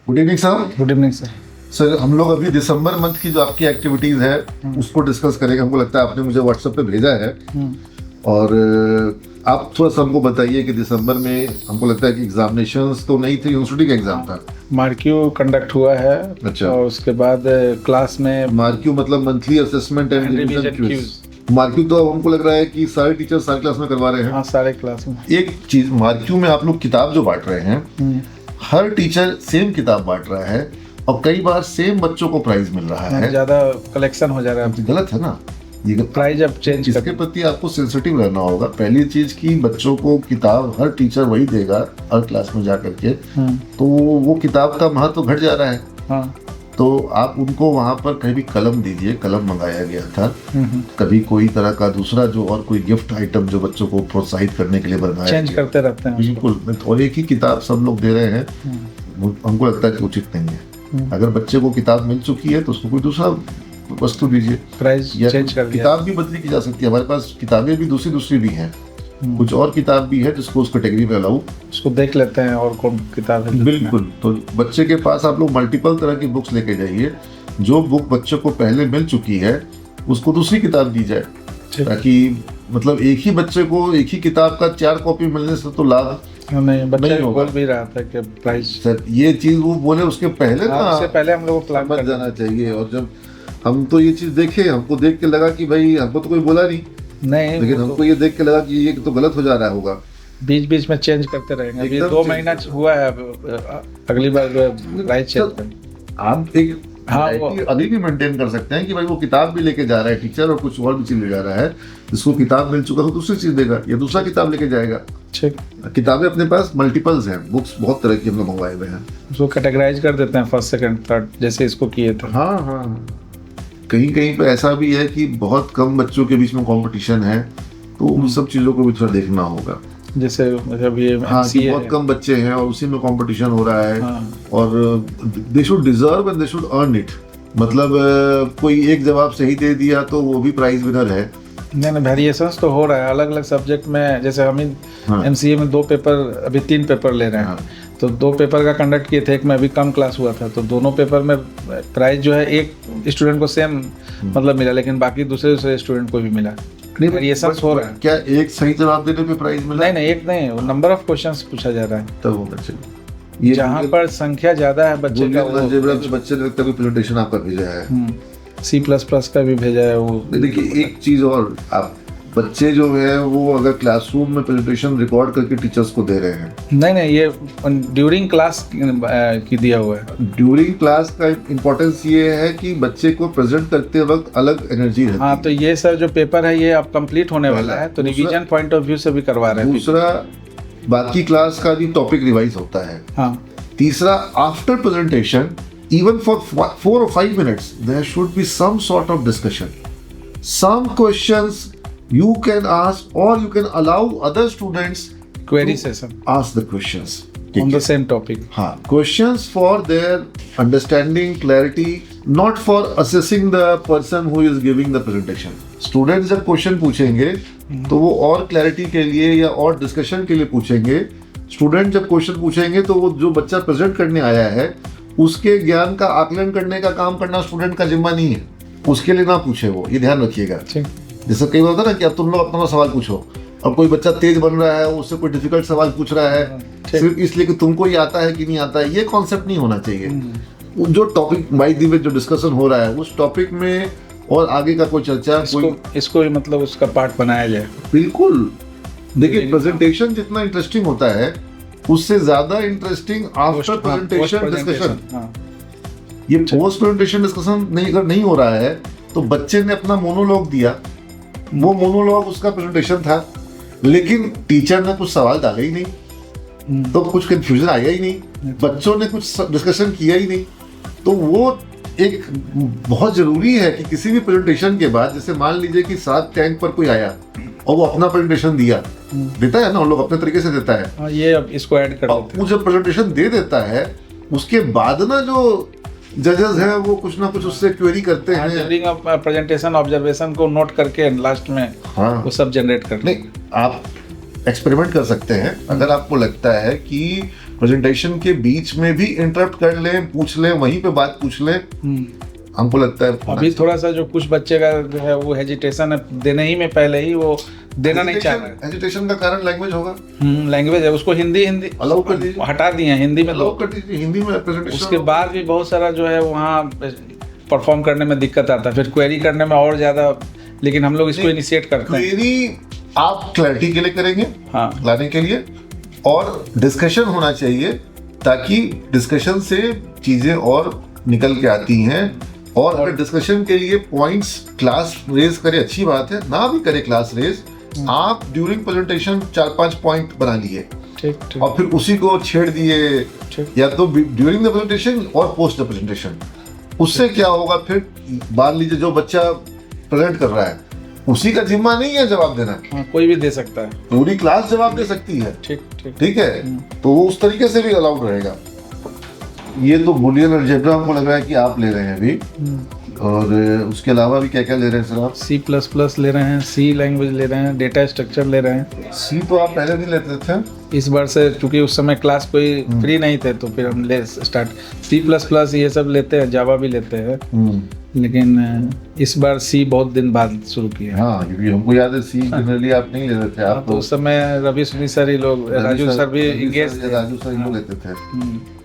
Good evening sir. Good evening sir. Sir हम लोग अभी दिसंबर मंथ की जो आपकी एक्टिविटीज़ है उसको डिस्कस करेंगे। हमको लगता है आपने मुझे व्हाट्सएप पे भेजा है और आप थोड़ा सा हमको बताइए कि दिसंबर में हमको लगता है कि एग्जामिनेशंस तो नहीं थे, यूनिवर्सिटी का एग्जाम था। मार्क्यू कंडक्ट हुआ है। अच्छा। और उसके बाद क्लास में मार्क्यू मतलब monthly assessment and revision quiz. Marquee तो हमको लग रहा है कि सारे टीचर सारी क्लास में करवा रहे हैं। हाँ, सारे क्लास में। एक चीज, मार्क्यू में आप लोग किताब जो बांट रहे हैं, हर टीचर सेम किताब बांट रहा है और कई बार सेम बच्चों को प्राइज मिल रहा है। ज्यादा कलेक्शन हो जा रहा है। गलत है ना ये? प्राइज अब चेंज इसके प्रति आपको सेंसिटिव रहना होगा। पहली चीज की बच्चों को किताब हर टीचर वही देगा हर क्लास में जा करके, तो वो किताब का महत्व घट जा रहा है। हाँ। तो आप उनको वहाँ पर कहीं भी कलम दीजिए। कलम मंगाया गया था, कभी कोई तरह का दूसरा जो और कोई गिफ्ट आइटम जो बच्चों को प्रोत्साहित करने के लिए बनाया चेंज करते रहते हैं। बिल्कुल। और एक ही किताब सब लोग दे रहे हैं, हमको लगता है कि उचित नहीं है। अगर बच्चे को किताब मिल चुकी है तो उसको कोई दूसरा वस्तु दीजिए। प्राइस चेंज कर दिया। किताब भी बदली की जा सकती है, हमारे पास किताबें भी दूसरी भी हैं। कुछ और किताब भी है जिसको उस कैटेगरी में अलाउ, उसको देख लेते हैं और कौन किताब है। बिल्कुल। तो बच्चे के पास आप लोग मल्टीपल तरह की बुक्स लेके जाइए। जो बुक बच्चों को पहले मिल चुकी है उसको दूसरी किताब दी जाए, ताकि मतलब एक ही बच्चे को एक ही किताब का 4 कॉपी मिलने से तो लाभ नहीं। बच्चा बोल भी रहा था कि प्राइस सर ये चीज वो बोले उसके पहले ना, उससे पहले हम लोग प्लान कर जाना चाहिए। और जब हम तो ये चीज देखे, हमको देख के लगा कि भाई, हमको तो कोई बोला नहीं, लेकिन हमको ये देख के लगा कि ये तो गलत हो जा रहा होगा। बीच बीच में चेंज करते रहेंगे। अभी 2 महीना हुआ है, अगली बार प्राइस चेंज करेंगे। आप एक अभी भी मेंटेन कर सकते हैं कि भाई वो किताब भी लेके जा रहा है टीचर और कुछ और भी चीज ले जा रहा है। जिसको किताब मिल चुका तो दूसरी चीज देगा या दूसरा किताब लेके जाएगा। ठीक। किताबें अपने पास मल्टीपल्स हैं, बुक्स बहुत तरह की हम लोग मंगवाए हुए हैं। उसको कैटेगराइज कर देते हैं फर्स्ट सेकंड थर्ड, जैसे इसको किए थे। हाँ। कहीं कहीं पे ऐसा भी है कि बहुत कम बच्चों के बीच में कंपटीशन है, तो उन सब चीजों को भी थोड़ा देखना होगा। जैसे अभी कि बहुत कम बच्चे हैं और उसी में कंपटीशन हो रहा है। और they should deserve and they should earn it. मतलब कोई एक जवाब सही दे दिया तो वो भी प्राइज विनर है। नहीं, वेरिएशंस तो हो रहा है अलग अलग सब्जेक्ट में। जैसे हम MCA में 2 पेपर, अभी 3 पेपर ले रहे हैं। तो 2 पेपर का कंडक्ट किए थे, एक में अभी कम क्लास हुआ था, तो दोनों पेपर में प्राइज जो है एक स्टूडेंट को सेम मतलब मिला, लेकिन बाकी दूसरे स्टूडेंट को भी मिला। वेरिएशंस हो रहा है। क्या एक सही जवाब देने पे प्राइज मिला? नहीं, एक नहीं, नंबर ऑफ क्वेश्चंस पूछा जा रहा है। तब होना चाहिए। ये जहाँ पर संख्या ज्यादा है बच्चे का, बच्चे ने कोई प्रेजेंटेशन आपका भेजा है, C++ का भी भेजा है वो। देखिए एक चीज और, आप बच्चे जो है वो अगर क्लासरूम में प्रेजेंटेशन रिकॉर्ड करके टीचर्स को दे रहे हैं। नहीं, ये ड्यूरिंग क्लास की दिया हुआ है। ड्यूरिंग क्लास का इम्पोर्टेंस ये है कि बच्चे को प्रेजेंट करते वक्त अलग एनर्जी रहती है। हाँ, तो ये सर जो पेपर है ये अब कंप्लीट होने वाला है, तो रिवीजन पॉइंट ऑफ व्यू से भी करवा रहे हैं। दूसरा, बाकी क्लास का भी टॉपिक रिवाइज होता है। हाँ। तीसरा, after presentation even for 4 or 5 minutes there should be some sort of discussion, some questions you can ask or you can allow other students query session, ask the questions on the same topic. हाँ, questions for their understanding, clarity, not for assessing the person who is giving the presentation. Students जब question पूछेंगे तो वो और clarity के लिए या और डिस्कशन के लिए पूछेंगे। स्टूडेंट जब क्वेश्चन पूछेंगे तो वो जो बच्चा प्रेजेंट करने आया है उसके ज्ञान का आकलन करने का काम करना स्टूडेंट का जिम्मा नहीं है, उसके लिए ना पूछे वो, ये ध्यान रखिएगा। जैसे कई बार होता है ना कि अब तुम लोग अपना सवाल पूछो, अब कोई बच्चा तेज बन रहा है, उससे कोई डिफिकल्ट सवाल पूछ रहा है सिर्फ इसलिए कि तुमको ये आता है कि नहीं आता है, ये कॉन्सेप्ट नहीं होना चाहिए। जो टॉपिक बाई दी में जो डिस्कशन हो रहा है उस टॉपिक में और आगे का कोई चर्चा, इसको मतलब उसका पार्ट बनाया जाए। बिल्कुल। देखिए प्रेजेंटेशन जितना इंटरेस्टिंग होता है उससे ज्यादा इंटरेस्टिंग आफ्टर प्रेजेंटेशन डिस्कशन। ये पोस्ट प्रेजेंटेशन डिस्कशन नहीं हो रहा है तो बच्चे ने अपना मोनोलॉग दिया, वो मोनोलॉग उसका प्रेजेंटेशन था, लेकिन टीचर ने कुछ सवाल डाले ही नहीं, तो कुछ कंफ्यूजन आया ही नहीं, बच्चों ने कुछ डिस्कशन किया ही नहीं। तो वो एक बहुत जरूरी है कि किसी भी प्रेजेंटेशन के बाद, जैसे मान लीजिए कि 7 टैंक पर कोई आया और वो अपना प्रेजेंटेशन देता है ना, हम लोग अपने तरीके से देता है। ये अब इसको ऐड कर देते हैं। वो जब प्रेजेंटेशन दे देता है उसके बाद ना जो जजेस हैं वो कुछ ना कुछ उससे क्वेरी करते हैं। ड्यूरिंग प्रेजेंटेशन ऑब्जर्वेशन को नोट करके लास्ट में वो सब जनरेट करते हैं। नहीं, आप एक्सपेरिमेंट कर सकते हैं। अगर आपको लगता है कि प्रेजेंटेशन के बीच में भी इंटरप्ट कर लें, पूछ लें, वहीं पे बात पूछ लें, हमको लगता है अभी थोड़ा सा जो कुछ बच्चे का जो है वो हेजिटेशन है देने ही में, पहले ही वो देना नहीं चाह रहे। एजुटेशन का कारण लैंग्वेज होगा, लैंग्वेज है, उसको हिंदी अलाउ कर दीजिए, हटा दिए हैं, हिंदी में अलाउ कर दीजिए, हिंदी में प्रेजेंटेशन। उसके बाद भी बहुत सारा जो है वहाँ परफॉर्म करने में दिक्कत आता है, फिर क्वेरी करने में और ज़्यादा, लेकिन हम लोग इसको इनिशिएट करते हैं। क्वेरी आप क्लैरिटी के लिए करेंगे, हाँ, लाने के लिए, और डिस्कशन होना चाहिए ताकि डिस्कशन से चीज़ें और निकल के आती हैं। और अगर डिस्कशन के लिए पॉइंट्स क्लास रेज करे, अच्छी बात है, ना भी करे क्लास रेज, आप ड्यूरिंग प्रेजेंटेशन 4-5 पॉइंट बना लिए, ठीक, और फिर उसी को छेड़ दिए, या तो ड्यूरिंग द प्रेजेंटेशन और पोस्ट द प्रेजेंटेशन। उससे क्या होगा, फिर मान लीजिए जो बच्चा प्रेजेंट कर रहा है उसी का जिम्मा नहीं है जवाब देना, हाँ, कोई भी दे सकता है, पूरी क्लास जवाब दे सकती है, ठीक है, तो वो उस तरीके से भी अलाउड रहेगा। ये तो बुलियन अलजेब्रा हमको लग रहा है कि आप ले रहे हैं अभी, और उसके अलावा भी क्या क्या ले रहे हैं सर आप? C++ ले रहे हैं, C लैंग्वेज ले रहे हैं, डेटा स्ट्रक्चर ले रहे हैं। सी तो आप पहले भी लेते थे? इस बार से चूंकि उस समय क्लास कोई फ्री नहीं थे तो फिर हम ले स्टार्ट C++ ये सब लेते हैं, जावा भी लेते हैं, लेकिन इस बार C बहुत दिन बाद शुरू किया। हाँ, क्योंकि हमको याद है C जनरली आप नहीं लेते थे, आप तो उस समय रवि सुनी सर ही लोग, राजू सर भी इंगेज थे, राजू सर ही लेते थे।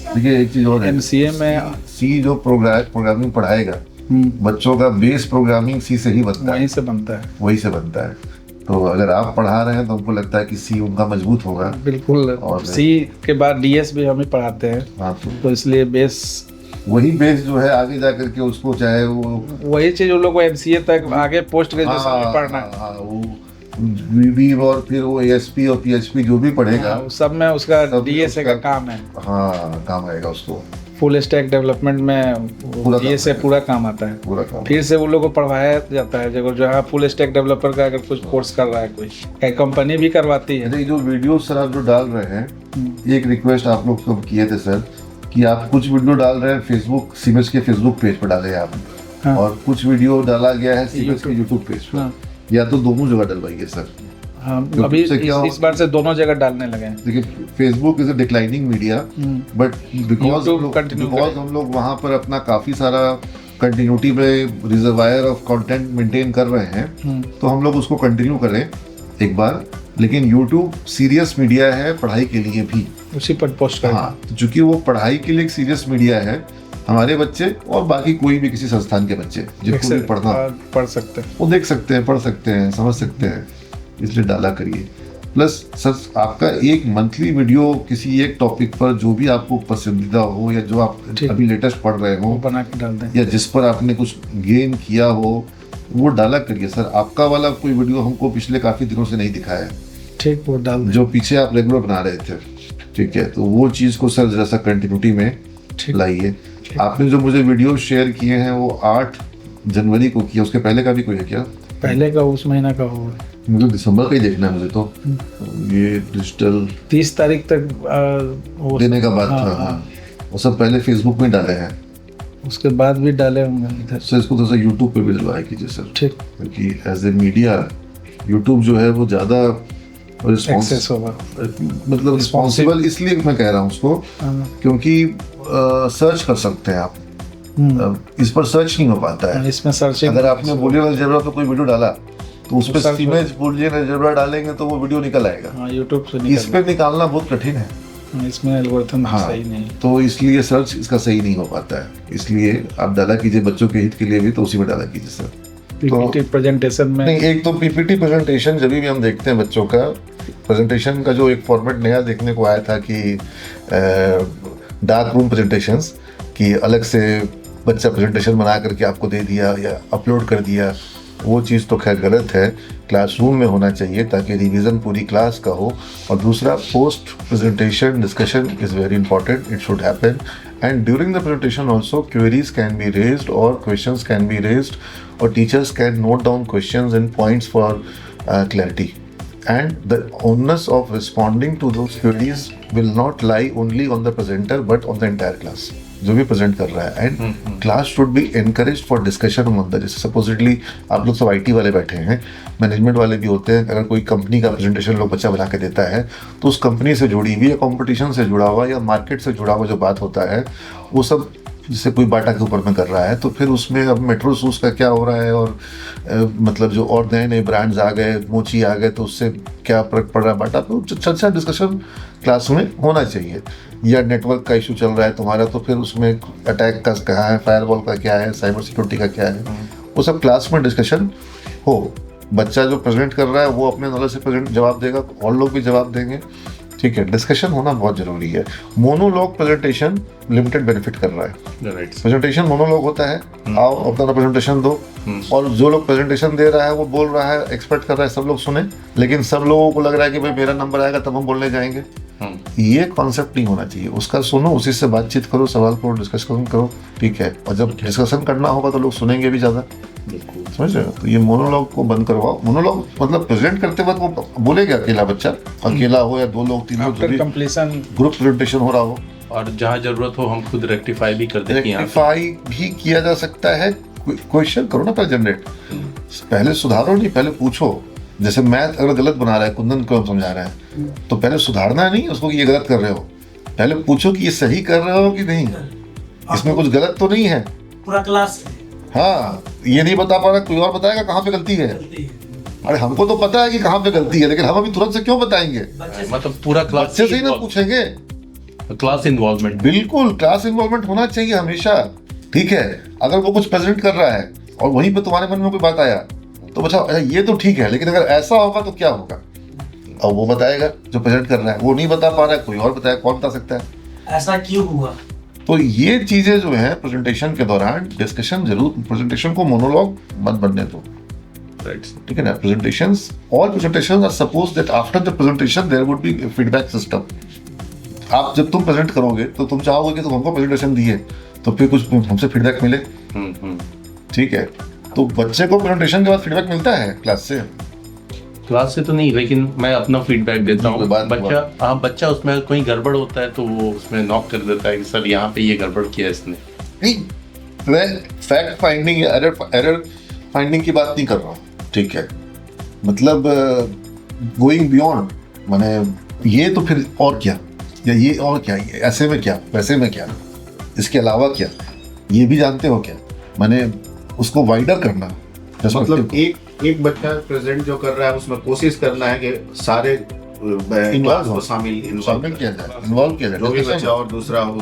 देखिए एक चीज और है, MCA में सी जो प्रोग्रामिंग पढ़ाएगा, बच्चों का बेस प्रोग्रामिंग सी से ही बनता है, वहीं से बनता है, वही से बनता है। तो अगर आप पढ़ा रहे हैं तो हमको लगता है कि सी उनका मजबूत होगा। बिल्कुल, और C के बाद DS भी हम ही पढ़ाते हैं। हाँ, तो इसलिए बेस, वही बेस जो है आगे जा करके उसको, चाहे वो वही चीज उन लोग को MCA तक आगे पोस्ट ग्रेजुएशन में पढ़ना है, वो बीबी और फिर वो ASP और PHP जो भी पढ़ेगा, सब में उसका DSA का काम है। हाँ, काम आएगा उसको, फुल स्टैक डेवलपमेंट में DSA पूरा काम आता है, पूरा काम। फिर से उन लोग को पढ़वाया जाता है, जो है फुल स्टैक डेवलपर का अगर कुछ कोर्स कर रहा है कोई कंपनी भी करवाती है। जो वीडियो सर आप जो डाल रहे हैं, एक रिक्वेस्ट आप लोग को किए थे सर कि आप कुछ वीडियो डाल रहे हैं फेसबुक, सीमेंस के फेसबुक पेज पर डाले आप, हाँ, और कुछ वीडियो डाला गया है सीमेंस के यूट्यूब पेज पर, हाँ, या तो दोनों जगह डलवाइए सर। हाँ, अभी इस बार से दोनों जगह डालने लगे हैं। देखिए, Facebook is a declining media, but because हम लोग वहाँ पर अपना काफी सारा कंटिन्यूटी में रिजर्वायर ऑफ कंटेंट मेंटेन कर रहे हैं, तो हम लोग उसको कंटिन्यू करें एक बार। लेकिन यूट्यूब सीरियस मीडिया है पढ़ाई के लिए भी, उसी पर पोस्ट करें। हाँ, तो चूंकि वो पढ़ाई के लिए एक सीरियस मीडिया है, हमारे बच्चे और बाकी कोई भी किसी संस्थान के बच्चे जिनको भी पढ़ना पढ़ सकते हैं, वो देख सकते हैं, पढ़ सकते हैं, समझ सकते हैं, इसलिए डाला करिए। प्लस सर आपका एक मंथली वीडियो किसी एक टॉपिक पर जो भी आपको पसंदीदा हो, या जो आप अभी लेटेस्ट पढ़ रहे हो, बना के डाल दें, या जिस पर आपने कुछ गेन किया हो, वो डाला करिए सर। आपका वाला कोई वीडियो हमको पिछले काफी दिनों से नहीं दिखा है, ठीक, वो डाल दें, जो पीछे आप रेगुलर बना रहे थे, ठीक है, तो वो चीज को सर जरा सा कंटिन्यूटी में लाइए। आपने जो मुझे वीडियो शेयर किए हैं वो 8 जनवरी को किया, उसके पहले का भी कोई है क्या? पहले का उस महीना का होगा, मुझे दिसंबर का ही देखना है मुझे तो। ये डिजिटल 30 तारीख तक देने का बात था, हाँ, वो सब पहले फेसबुक में डाले हैं, उसके बाद भी डाले होंगे इधर। सर इसको थोड़ा सा यूट्यूब पे भी डलवाया कीजिए सर, ठीक, क्योंकि एज ए मीडिया यूट्यूब जो है वो ज़्यादा एक्सेस होगा, मतलब रिस्पॉन्सिबल, इसलिए मैं कह रहा हूँ उसको, क्योंकि सर्च कर सकते हैं आप, इस पर सर्च नहीं हो पाता है, इसमें सर्चिंग। अगर आपने बुलियन अलजेब्रा पे कोई वीडियो डाला तो उस पर इमेज बुलियन अलजेब्रा डालेंगे तो वो वीडियो निकल आएगा, हाँ, यूट्यूब से इस पे निकालना बहुत कठिन है, इसमें एल्गोरिथम सही नहीं, तो इसलिए सर्च इसका सही नहीं हो पाता है, इसलिए आप डाला कीजिए बच्चों के हित के लिए भी, तो उसी में डाला कीजिए सर। पीपीटी प्रेजेंटेशन में नहीं, एक तो पीपीटी प्रेजेंटेशन जब भी हम देखते हैं बच्चों का प्रेजेंटेशन का जो एक फॉर्मेट नया देखने को आया था कि डार्क रूम प्रेजेंटेशंस, कि अलग से बच्चा प्रेजेंटेशन बना करके आपको दे दिया या अपलोड कर दिया, वो चीज़ तो खैर गलत है, क्लासरूम में होना चाहिए ताकि रिवीजन पूरी क्लास का हो। और दूसरा, post presentation discussion is very important, it should happen, and during the presentation also queries can be raised और क्वेश्चंस कैन बी रेज्ड, और teachers can note down questions and points for clarity, and the onus of responding to those queries will not lie only on the presenter but on the entire class. जो भी present कर रहा है, and class should be encourage for discussion among the, जैसे supposedly आप लोग सब IT वाले बैठे हैं, मैनेजमेंट वाले भी होते हैं, अगर कोई कंपनी का प्रेजेंटेशन लोग बच्चा बना के देता है तो उस कंपनी से जुड़ी हुई या कंपटीशन से जुड़ा हुआ या मार्केट से जुड़ा हुआ जो बात होता है वो सब, जैसे कोई बाटा के ऊपर में कर रहा है तो फिर उसमें अब मेट्रो शूज का क्या हो रहा है, और मतलब जो और नए नए ब्रांड्स आ गए, मोची आ गए, तो उससे क्या फर्क पड़ रहा है बाटा पे, चर्चा डिस्कशन क्लास में होना चाहिए। या नेटवर्क का इशू चल रहा है तुम्हारा तो फिर उसमें अटैक का कहाँ है, फायरवॉल का क्या है, साइबर सिक्योरिटी का क्या है, वो सब क्लास में डिस्कशन हो। बच्चा जो प्रेजेंट कर रहा है वो अपने नॉलेज से प्रेजेंट जवाब देगा, और लोग भी जवाब देंगे, ठीक है। डिस्कशन होना बहुत जरूरी है। मोनोलॉग प्रेजेंटेशन लिमिटेड बेनिफिट कर रहा है। प्रेजेंटेशन मोनोलॉग होता है, आओ अपना प्रेजेंटेशन दो, और जो लोग प्रेजेंटेशन दे रहा है वो बोल रहा है, एक्सपेक्ट कर रहा है सब लोग सुने, लेकिन सब लोगों को लग रहा है कि भाई मेरा नंबर आएगा तब हम बोलने जाएंगे। ये कॉन्सेप्ट नहीं होना चाहिए। उसका सुनो, उसी से बातचीत करो, सवाल करो, डिस्कशन करो, ठीक है। और जब डिस्कशन करना होगा तो लोग सुनेंगे भी ज्यादा, समझ रहे हो। तो ये मोनोलॉग को बंद करवाओ। मोनोलॉग मतलब प्रेजेंट करते वक्त वो बोलेगा अकेला बच्चा, अकेला हो या 2 लोग 3 लोग, ग्रुप प्रेजेंटेशन हो रहा हो, और जहाँ जरूरत हो हम खुद रेक्टिफाई भी कर दें। रेक्टिफाई भी किया जा सकता है। क्वेश्चन करो ना पहले जनरेट, पहले सुधारो नहीं, पहले पूछो। जैसे मैथ अगर गलत बना रहा है कुंदन को हम समझा रहे हैं, तो पहले सुधारना नहीं उसको कि ये गलत कर रहे हो, पहले पूछो कि ये सही कर रहे हो कि नहीं, इसमें कुछ गलत तो नहीं है। पूरा क्लास, हाँ, ये नहीं बता पा रहा, कोई और बताएगा कहाँ पे गलती है। अरे हमको तो पता है कि कहाँ पे गलती है, लेकिन हम अभी तुरंत से क्यों बताएंगे? मतलब पूरा क्लास बच्चे से ही ना पूछेंगे। क्लास इन्वॉल्वमेंट, बिल्कुल क्लास इन्वॉल्वमेंट होना चाहिए हमेशा, ठीक है। अगर वो कुछ प्रेजेंट कर रहा है और वहीं पे तुम्हारे मन में कोई बात आया तो बच्चा ये तो ठीक है, लेकिन अगर ऐसा होगा तो क्या होगा, और वो बताएगा जो प्रेजेंट कर रहा है। वो नहीं बता पा रहा है, कोई और बताएगा, कौन बता सकता है ऐसा क्यों हुआ। तो ये चीजें जो है प्रेजेंटेशन के दौरान डिस्कशन जरूर, प्रेजेंटेशन को मोनोलॉग मत बनने दो, ठीक है ना। Presentations, all presentations are suppose that after the presentation there would be feedback system. आप जब तुम प्रेजेंट करोगे तो तुम चाहोगे कि तुम हमको प्रेजेंटेशन दिए तो फिर कुछ हमसे फीडबैक मिले, ठीक है। तो बच्चे को प्रेजेंटेशन के बाद फीडबैक मिलता है क्लास से तो नहीं, लेकिन मैं अपना फीडबैक देता हूँ। बच्चा उसमें कोई गड़बड़ होता है तो वो उसमें नॉक कर देता है कि सर यहाँ पे ये गड़बड़ किया इसने। नहीं, मैं फैक्ट फाइंडिंग या एरर फाइंडिंग की बात नहीं कर रहा हूँ, ठीक है। मतलब गोइंग बियॉन्ड, माने ये तो फिर और क्या, या ये और क्या, ऐसे में क्या, वैसे में क्या, इसके अलावा क्या, ये भी जानते हो क्या, माने उसको वाइडर करना। मतलब एक बच्चा प्रेजेंट जो कर रहा है उसमें कोशिश करना है कि सारे क्लास को इन्वॉल्व किया जाए, जो भी बच्चा और दूसरा हो,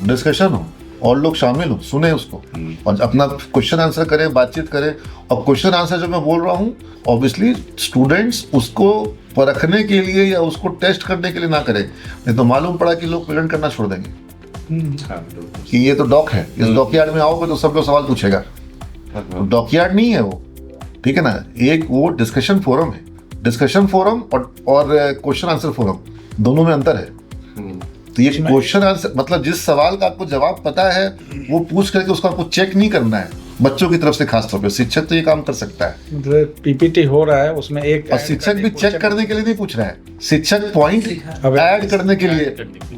डिस्कशन हो और लोग शामिल हो, सुने उसको और अपना क्वेश्चन आंसर करें, बातचीत करें। और क्वेश्चन आंसर जो मैं बोल रहा हूँ, ऑब्वियसली स्टूडेंट्स उसको परखने के लिए या उसको टेस्ट करने के लिए ना करें, नहीं तो मालूम पड़ा कि लोग प्रेजेंट करना छोड़ देंगे कि ये तो डॉक है, इस डॉकयार्ड में आओगे तो सब लोग सवाल पूछेगा। डॉकयार्ड नहीं है वो, ठीक है ना। एक वो डिस्कशन फोरम है, डिस्कशन फोरम और क्वेश्चन आंसर फोरम, दोनों में अंतर है। तो ये क्वेश्चन आंसर मतलब जिस सवाल का आपको जवाब पता है वो पूछ करके उसको आपको चेक नहीं करना है, बच्चों की तरफ से खास तौर पे। शिक्षक तो ये काम कर सकता है, मतलब पीपीटी हो रहा है उसमें एक, और शिक्षक भी चेक करने के लिए नहीं पूछ रहा है, शिक्षक पॉइंट ऐड करने के लिए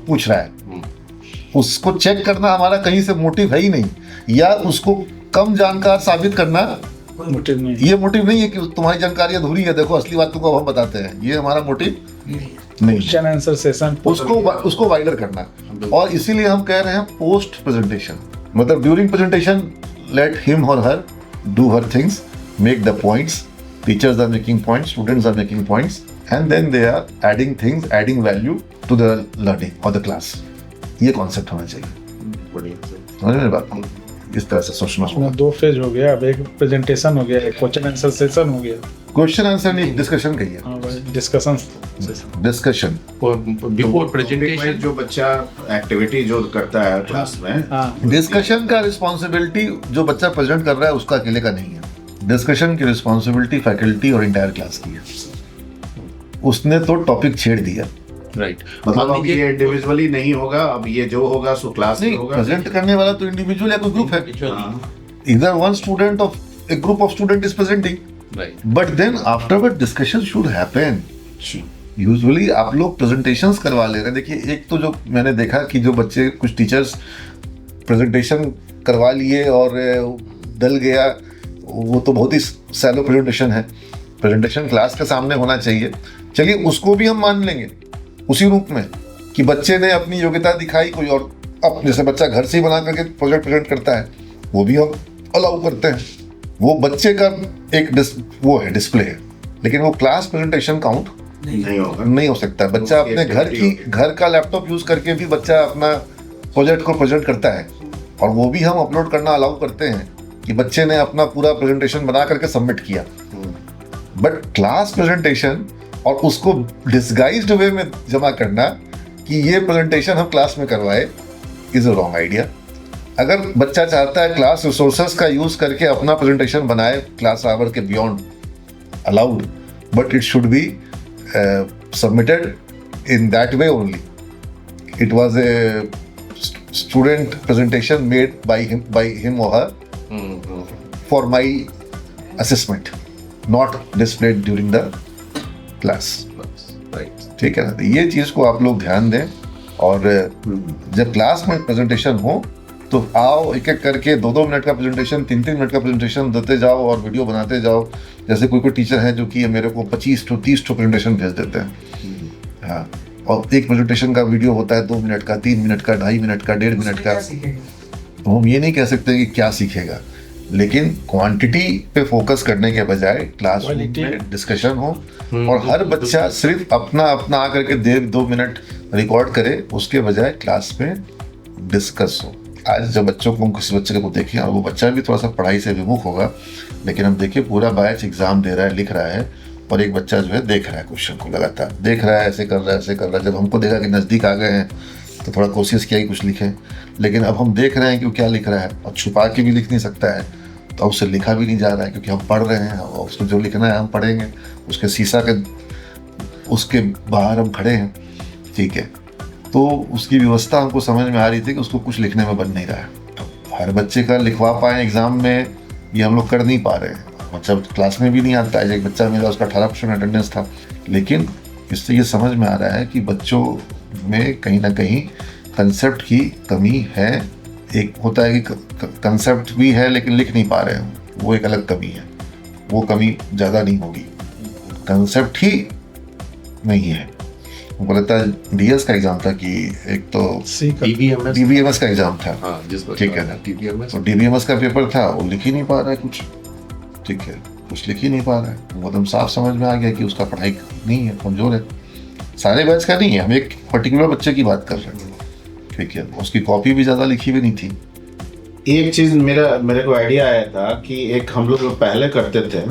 पूछ रहा है। उसको चेक करना हमारा कहीं से मोटिव है ही नहीं, या उसको कम जानकार साबित करना मोटिव नहीं। ये मोटिव नहीं है कि तुम्हारी जानकारी अधूरी है, देखो असली बात तुमको हम बताते हैं, ये हमारा मोटिव नहीं। क्वेश्चन आंसर सेशन उसको वाइडर करना। और इसीलिए हम कह रहे हैं पोस्ट प्रेजेंटेशन, मतलब ड्यूरिंग प्रेजेंटेशन लेट हिम और her do her things, make the points, teachers are making points, students are making points, and then they are adding things, adding value to the learning और the class. ये concept होना चाहिए, समझ में बात? इस तरह से सोचना होगा। 2 फेज हो गया, अब एक प्रेजेंटेशन हो गया, एक क्वेश्चन आंसर सेशन हो गया। क्वेश्चन आंसर नहीं, डिस्कशन कहिए, डिस्कशन बिफोर प्रेजेंटेशन। जो बच्चा एक्टिविटी जो करता है क्लास में, डिस्कशन का रिस्पॉन्सिबिलिटी जो बच्चा प्रेजेंट कर रहा है उसका अकेले का नहीं है। डिस्कशन की रिस्पॉन्सिबिलिटी फैकल्टी और इंटायर क्लास की है। उसने तो टॉपिक छेड़ दिया, राइट। मतलब अब ये इंडिविजुअली नहीं होगा, अब ये जो होगा सो क्लास में होगा। प्रेजेंट करने वाला तो इंडिविजुअल या कोई ग्रुप है, इधर one student of a group of student is presenting, right, but then afterward discussion should happen, usually आप लोग प्रेजेंटेशंस करवा ले रहे हैं। देखिए एक तो जो मैंने देखा कि जो बच्चे कुछ टीचर्स प्रेजेंटेशन करवा लिए और डल गया, वो तो बहुत ही सैलो प्रेजेंटेशन है। प्रेजेंटेशन क्लास के सामने होना चाहिए। चलिए उसको भी हम मान लेंगे उसी रूप में कि बच्चे ने अपनी योग्यता दिखाई कोई और, अब जैसे बच्चा घर से ही बना करके प्रोजेक्ट प्रेजेंट करता है वो भी हम अलाउ करते हैं, वो बच्चे का एक वो है डिस्प्ले है, लेकिन वो क्लास प्रेजेंटेशन काउंट नहीं हो सकता। बच्चा अपने घर का लैपटॉप यूज करके भी बच्चा अपना प्रोजेक्ट को प्रेजेंट करता है और वो भी हम अपलोड करना अलाउ करते हैं कि बच्चे ने अपना पूरा प्रेजेंटेशन बना करके सबमिट किया। बट क्लास प्रेजेंटेशन और उसको डिस्गाइज्ड वे में जमा करना कि ये प्रेजेंटेशन हम क्लास में करवाए इज अ रॉन्ग आइडिया। अगर बच्चा चाहता है क्लास रिसोर्सेज का यूज करके अपना प्रेजेंटेशन बनाए क्लास आवर के beyond, allowed, but it should be submitted in that way only. It was a student presentation made by him or her for my assessment, not displayed during the class. ठीक है ना, ये चीज को आप लोग ध्यान दें। और जब क्लास में प्रेजेंटेशन हो तो आओ एक एक करके 2-2 मिनट का प्रेजेंटेशन, 3-3 मिनट का प्रेजेंटेशन देते जाओ और वीडियो बनाते जाओ। जैसे कोई टीचर है जो कि मेरे को 25-30 प्रेजेंटेशन भेज देते हैं। हाँ, और एक प्रेजेंटेशन का वीडियो होता है 2 मिनट का, 3 मिनट का, 2.5 मिनट का, 1.5 मिनट का। तो हम ये नहीं कह सकते कि क्या सीखेगा, लेकिन क्वांटिटी पे फोकस करने के बजाय क्लासरूम में डिस्कशन हो और हर बच्चा सिर्फ अपना आकर के 1.5-2 मिनट रिकॉर्ड करे, उसके बजाय क्लास में डिस्कस हो। आज जब बच्चों को, किसी बच्चे को देखें और वो बच्चा भी थोड़ा सा पढ़ाई से विमुख होगा, लेकिन हम देखिए पूरा बैच एग्जाम दे रहा है, लिख रहा है, और एक बच्चा जो है देख रहा है क्वेश्चन को, लगातार देख रहा है, ऐसे कर रहा है, ऐसे कर रहा है। जब हमको देखा कि नज़दीक आ गए हैं तो थोड़ा कोशिश किया कि कुछ लिखें, लेकिन अब हम देख रहे हैं कि वो क्या लिख रहा है और छुपा के भी लिख नहीं सकता है, तो अब उससे लिखा भी नहीं जा रहा है क्योंकि हम पढ़ रहे हैं और उसको जो लिखना है हम पढ़ेंगे। उसके शीशा के उसके बाहर हम खड़े हैं, ठीक है, तो उसकी व्यवस्था हमको समझ में आ रही थी कि उसको कुछ लिखने में बन नहीं रहा है। हर बच्चे का लिखवा पाए एग्ज़ाम में, ये हम लोग कर नहीं पा रहे हैं। बच्चा क्लास में भी नहीं आता है। एक बच्चा मेरा, उसका 18% अटेंडेंस था, लेकिन इससे ये समझ में आ रहा है कि बच्चों में कहीं ना कहीं कंसेप्ट की कमी है। एक होता है कि कंसेप्ट भी है लेकिन लिख नहीं पा रहे हैं, वो एक अलग कमी है। वो कमी ज़्यादा नहीं होगी, कंसेप्ट ही नहीं है। मुझे लगता है डीएस का एग्जाम था कि एक तो डीबीएमएस का एग्जाम था, ठीक है ना, तो डीबीएमएस का पेपर था, वो लिख ही नहीं पा रहा है कुछ, ठीक है, कुछ लिख ही नहीं पा रहा है। वो एकदम साफ समझ में आ गया कि उसका पढ़ाई नहीं है, कमजोर है। सारे बैच का नहीं है, हम एक पर्टिकुलर बच्चे की बात कर रहे हैं, ठीक है, उसकी कॉपी भी ज़्यादा लिखी हुई नहीं थी। एक चीज़ मेरे को आइडिया आया था कि एक हम लोग पहले करते थे,